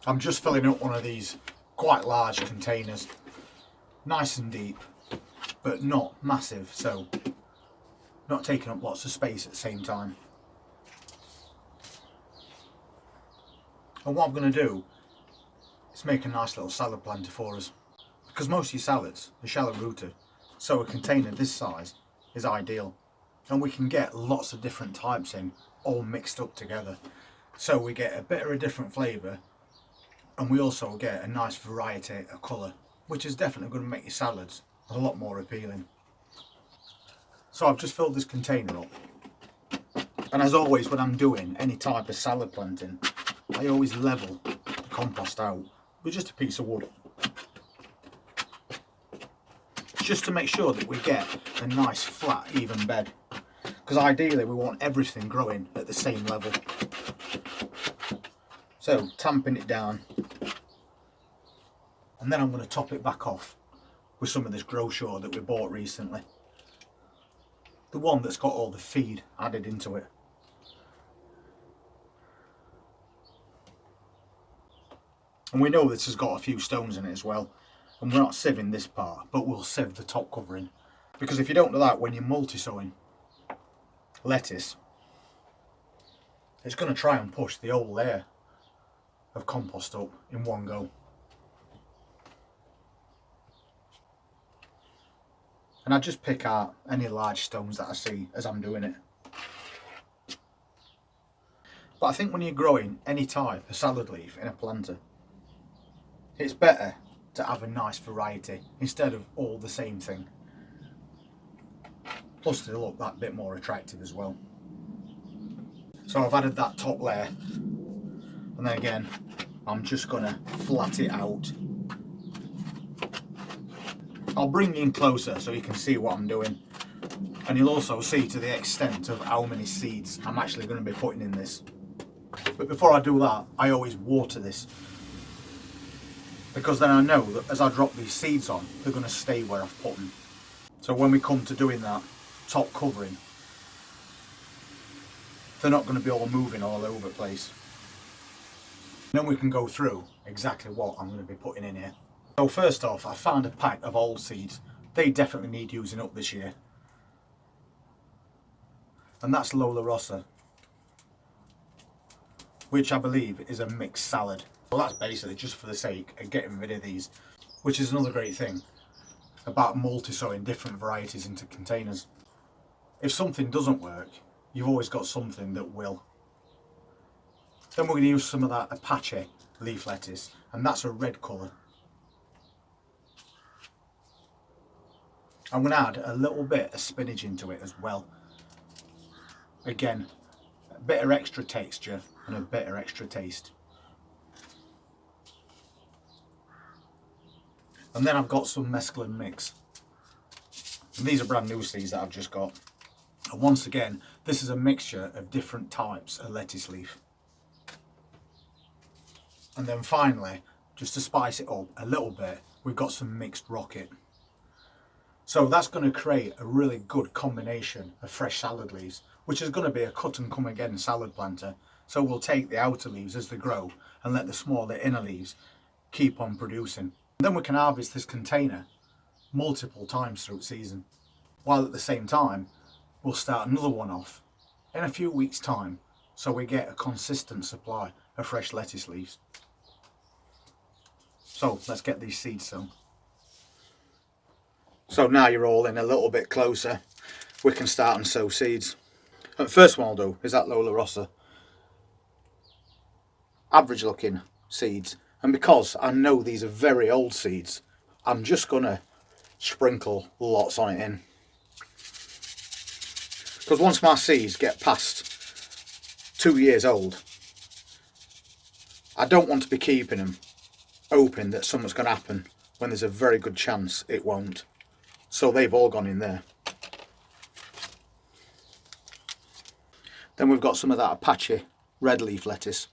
I'm just filling up one of these quite large containers, nice and deep, but not massive, so not taking up lots of space at the same time. And what I'm going to do is make a nice little salad planter for us, because most of your salads are shallow rooted, so a container this size is ideal, and we can get lots of different types in, all mixed up together, so we get a bit of a different flavour, and we also get a nice variety of colour, which is definitely going to make your salads a lot more appealing. So I've just filled this container up, and as always when I'm doing any type of salad planting, I always level the compost out with just a piece of wood, just to make sure that we get a nice flat even bed, because ideally we want everything growing at the same level. So tamping it down, and then I'm going to top it back off with some of this Growshaw that we bought recently, the one that's got all the feed added into it. And we know this has got a few stones in it as well, and we're not sieving this part, but we'll sieve the top covering, because if you don't know that, when you're multi-sowing lettuce, it's going to try and push the whole layer of compost up in one go. And I just pick out any large stones that I see as I'm doing it. But I think when you're growing any type of salad leaf in a planter, it's better to have a nice variety instead of all the same thing. Plus they look that bit more attractive as well. So I've added that top layer, and then again I'm just going to flat it out. I'll bring you in closer so you can see what I'm doing, and you'll also see to the extent of how many seeds I'm actually going to be putting in this. But before I do that, I always water this, because then I know that as I drop these seeds on, they're going to stay where I've put them. So when we come to doing that top covering, they're not going to be all moving all over the place. Then we can go through exactly what I'm going to be putting in here. So first off, I found a pack of old seeds. They definitely need using up this year. And that's Lola Rossa, which I believe is a mixed salad. Well, that's basically just for the sake of getting rid of these, which is another great thing about multi-sowing different varieties into containers. If something doesn't work, you've always got something that will. Then we're going to use some of that Apache leaf lettuce, and that's a red colour. I'm going to add a little bit of spinach into it as well. Again, a bit of extra texture and a bit of extra taste. And then I've got some mesclun mix. And these are brand new seeds that I've just got. And once again, this is a mixture of different types of lettuce leaf. And then finally, just to spice it up a little bit, we've got some mixed rocket. So that's going to create a really good combination of fresh salad leaves, which is going to be a cut and come again salad planter. So we'll take the outer leaves as they grow and let the smaller inner leaves keep on producing. Then we can harvest this container multiple times through the season, while at the same time we'll start another one off in a few weeks' time, so we get a consistent supply of fresh lettuce leaves. So let's get these seeds sown. So now you're all in a little bit closer, we can start and sow seeds. And the first one I'll do is that Lola Rossa. Average looking seeds, and because I know these are very old seeds, I'm just going to sprinkle lots on it in. Because once my seeds get past 2 years old, I don't want to be keeping them hoping that something's going to happen when there's a very good chance it won't. So they've all gone in there. Then we've got some of that Apache red leaf lettuce.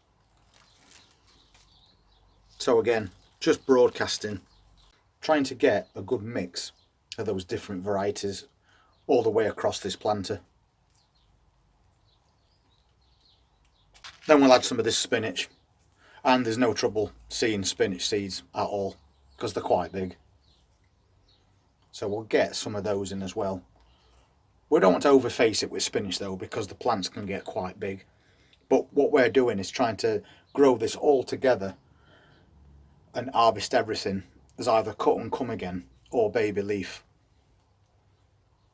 So again, just broadcasting, trying to get a good mix of those different varieties all the way across this planter. Then we'll add some of this spinach. And there's no trouble seeing spinach seeds at all because they're quite big. So we'll get some of those in as well. We don't want to overface it with spinach though, because the plants can get quite big. But what we're doing is trying to grow this all together and harvest everything as either cut and come again or baby leaf.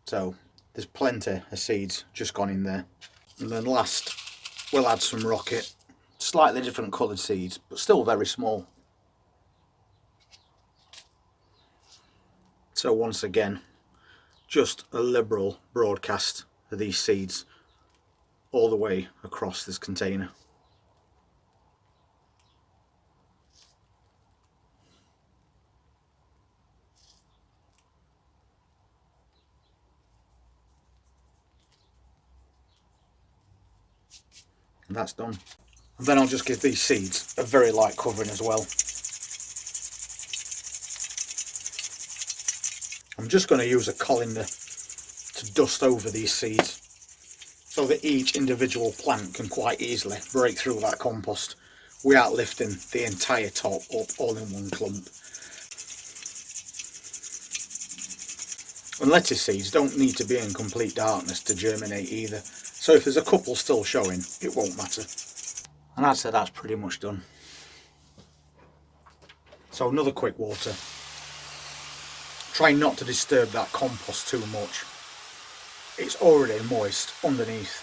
So there's plenty of seeds just gone in there. And then last we'll add some rocket, slightly different coloured seeds but still very small. So once again, just a liberal broadcast of these seeds all the way across this container. And that's done. And then I'll just give these seeds a very light covering as well. I'm just going to use a colander to dust over these seeds so that each individual plant can quite easily break through that compost without lifting the entire top up all in one clump. And lettuce seeds don't need to be in complete darkness to germinate either, so if there's a couple still showing, it won't matter. And I'd say that's pretty much done. So another quick water. Try not to disturb that compost too much. It's already moist underneath.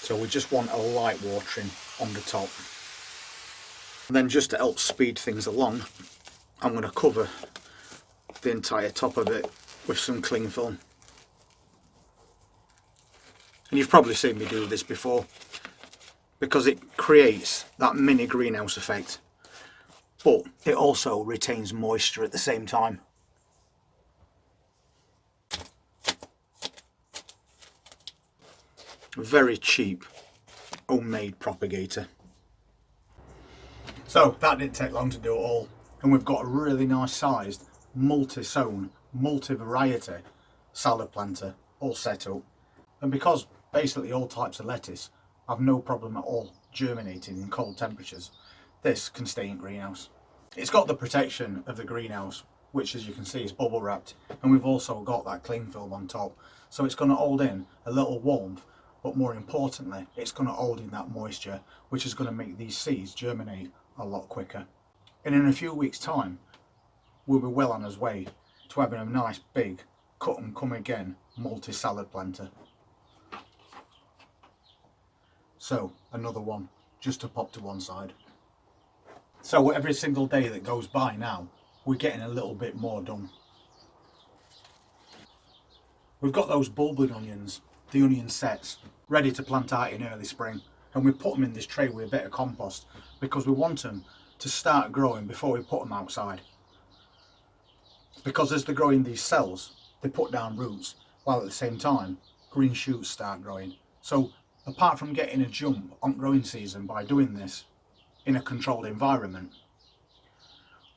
So we just want a light watering on the top. And then just to help speed things along, I'm going to cover the entire top of it with some cling film. And you've probably seen me do this before, because it creates that mini greenhouse effect, but it also retains moisture at the same time. Very cheap homemade propagator. So that didn't take long to do it all, and we've got a really nice sized multi-sown, multi-variety salad planter all set up. And because basically all types of lettuce have no problem at all germinating in cold temperatures, this can stay in greenhouse. It's got the protection of the greenhouse, which as you can see is bubble wrapped, and we've also got that cling film on top, so it's going to hold in a little warmth, but more importantly it's going to hold in that moisture, which is going to make these seeds germinate a lot quicker. And in a few weeks time we'll be well on his way to having a nice big cut and come again multi-salad planter. So another one just to pop to one side. So every single day that goes by now we're getting a little bit more done. We've got those bulbing onions, the onion sets, ready to plant out in early spring, and we put them in this tray with a bit of compost because we want them to start growing before we put them outside. Because as they're growing these cells, they put down roots, while at the same time green shoots start growing. So apart from getting a jump on growing season by doing this in a controlled environment,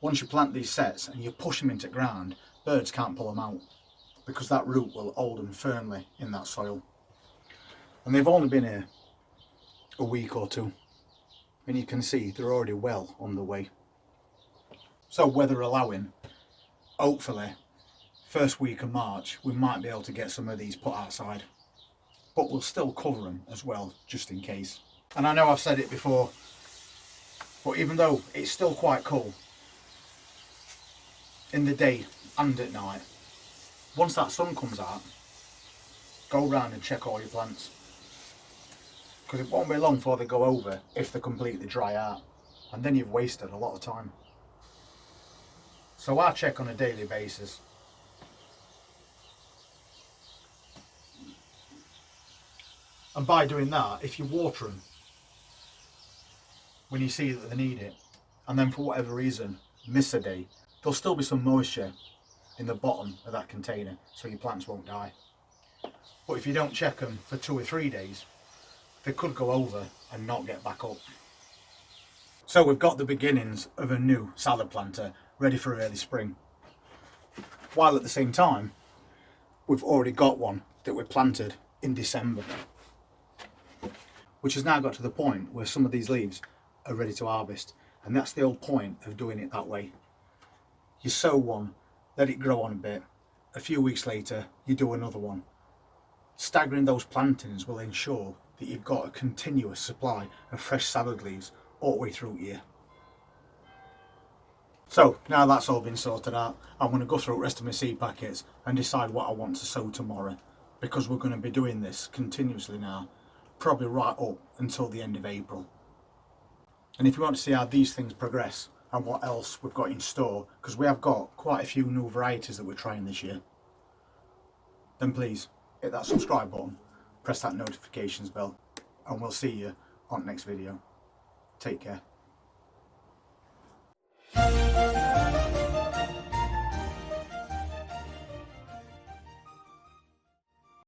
once you plant these sets and you push them into ground, birds can't pull them out because that root will hold them firmly in that soil. And they've only been here a week or two, and you can see they're already well on the way. So weather allowing, hopefully first week of March we might be able to get some of these put outside, but we'll still cover them as well just in case. And I know I've said it before, but even though it's still quite cool in the day and at night, once that sun comes out, go round and check all your plants, because it won't be long before they go over if they completely dry out, and then you've wasted a lot of time. So I check on a daily basis. And by doing that, if you water them when you see that they need it, and then for whatever reason miss a day, there'll still be some moisture in the bottom of that container, so your plants won't die. But if you don't check them for 2 or 3 days, they could go over and not get back up. So we've got the beginnings of a new salad planter ready for early spring, while at the same time we've already got one that we planted in December. which has now got to the point where some of these leaves are ready to harvest. And that's the whole point of doing it that way. You sow one, let it grow on a bit, a few weeks later you do another one. Staggering those plantings will ensure that you've got a continuous supply of fresh salad leaves all the way through the year. So now that's all been sorted out, I'm going to go through the rest of my seed packets and decide what I want to sow tomorrow, because we're going to be doing this continuously now, probably right up until the end of April. And if you want to see how these things progress and what else we've got in store, because we have got quite a few new varieties that we're trying this year, then please hit that subscribe button, press that notifications bell, and we'll see you on the next video. Take care.